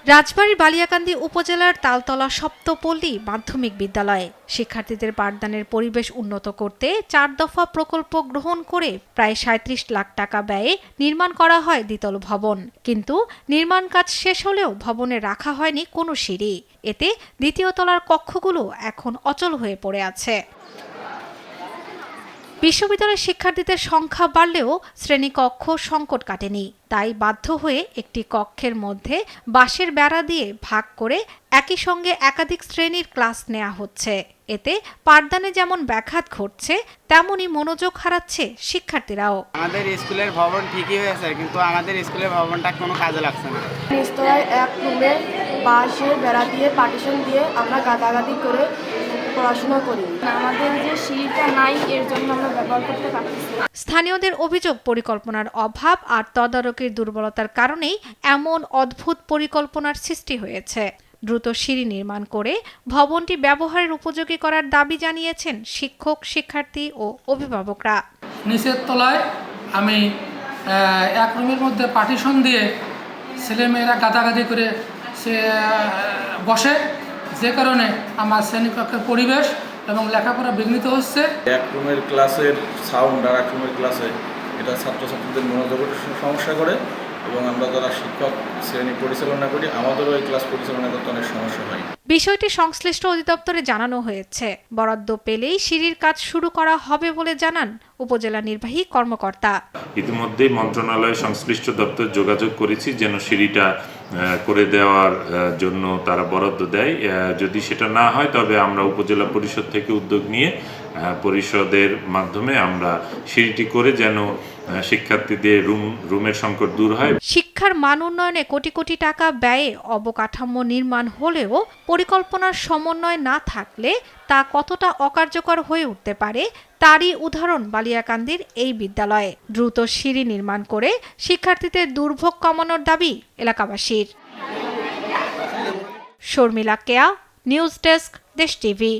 রাজবাড়ীর বালিয়াকান্দি উপজেলার তালতলা সপ্তপল্লী মাধ্যমিক বিদ্যালয়ে শিক্ষার্থীদের পাঠদানের পরিবেশ উন্নত করতে 4 দফা প্রকল্প গ্রহণ করে প্রায় 37 লাখ টাকা ব্যয়ে নির্মাণ করা হয় দ্বিতল ভবন। কিন্তু নির্মাণ কাজ শেষ হলেও ভবনে রাখা হয়নি কোনো সিঁড়ি। এতে দ্বিতীয় তলার কক্ষগুলো এখন অচল হয়ে পড়ে আছে। বিশ্ববিদ্যালয়ের শিক্ষার্থীদের সংখ্যা বাড়লেও শ্রেণীকক্ষ সংকট কাটেনি। তাই বাধ্য হয়ে একটি কক্ষের মধ্যে বাঁশের বেড়া দিয়ে ভাগ করে একই সঙ্গে একাধিক শ্রেণীর ক্লাস নেওয়া হচ্ছে। এতে পাঠদানে যেমন ব্যাঘাত ঘটছে, তেমনই মনোযোগ হারাচ্ছে শিক্ষার্থীরাও। আমাদের স্কুলের ভবন ঠিকই হয়েছে, কিন্তু আমাদের স্কুলের ভবনটা কোনো কাজে লাগছে না। নিচতলায় এক রুমে বাঁশের বেড়া দিয়ে পার্টিশন দিয়ে আমরা গাদাগাদি করে পড়াশোনা করি। আমাদের যে সিঁড়িটা নাই, এর জন্য আমরা ব্যবহার করতে পারতেছি। স্থানীয়দের অভিযোগ, পরিকল্পনার অভাব আর তদারকির দুর্বলতার কারণেই এমন অদ্ভুত পরিকল্পনার সৃষ্টি হয়েছে। দ্রুত সিঁড়ি নির্মাণ করে ভবনটি ব্যবহারের উপযোগী করার দাবি জানিয়েছেন শিক্ষক, শিক্ষার্থী ও অভিভাবকরা। নিচের তলায় আমি এক রুমের মধ্যে পার্টিশন দিয়ে ছেলেমেয়েরা গাদাগাদি করে সে বসে, যে কারণে আমার শ্রেণীকক্ষের পরিবেশ এবং লেখাপড়া বিঘ্নিত হচ্ছে। এক রুমের ক্লাসের সাউন্ড আর এক রুমের ক্লাসে এটা ছাত্রছাত্রীদের মনোযোগের সমস্যা করে, এবং আমরা যারা শিক্ষক শ্রেণী পরিচালনা করি আমাদেরও এই ক্লাস পরিচালনা করতে অনেক সমস্যা হয়। বিষয়টি সংশ্লিষ্ট অধিদপ্তরে জানানো হয়েছে। বরাদ্দ পেলেই সিঁড়ির কাজ শুরু করা হবে বলে জানান উপজেলা নির্বাহী কর্মকর্তা। ইতিমধ্যে মন্ত্রণালয় সংশ্লিষ্ট দপ্তর যোগাযোগ করেছি যেন সিঁড়িটা করে দেওয়ার জন্য তারা বরাদ্দ দেয়। যদি সেটা না হয় তবে আমরা উপজেলা পরিষদ থেকে উদ্যোগ নিয়ে পরিষদের মাধ্যমে আমরা সিঁড়িটি করে যেন শিক্ষার্থীদের রুমের সংকট দূর হয়। শিক্ষার মান উন্নয়নে কোটি কোটি টাকা ব্যয়ে অবকাঠামো নির্মাণ হলেও পরিকল্পনার সমন্বয় না থাকলে তা কতটা অকার্যকর হয়ে উঠতে পারে তারই উদাহরণ বালিয়াকান্দির এই বিদ্যালয়ে। দ্রুত সিঁড়ি নির্মাণ করে শিক্ষার্থীদের দুর্ভোগ কমানোর দাবি এলাকাবাসীর। শর্মিলা কেয়া, নিউজ ডেস্ক, দেশ টিভি।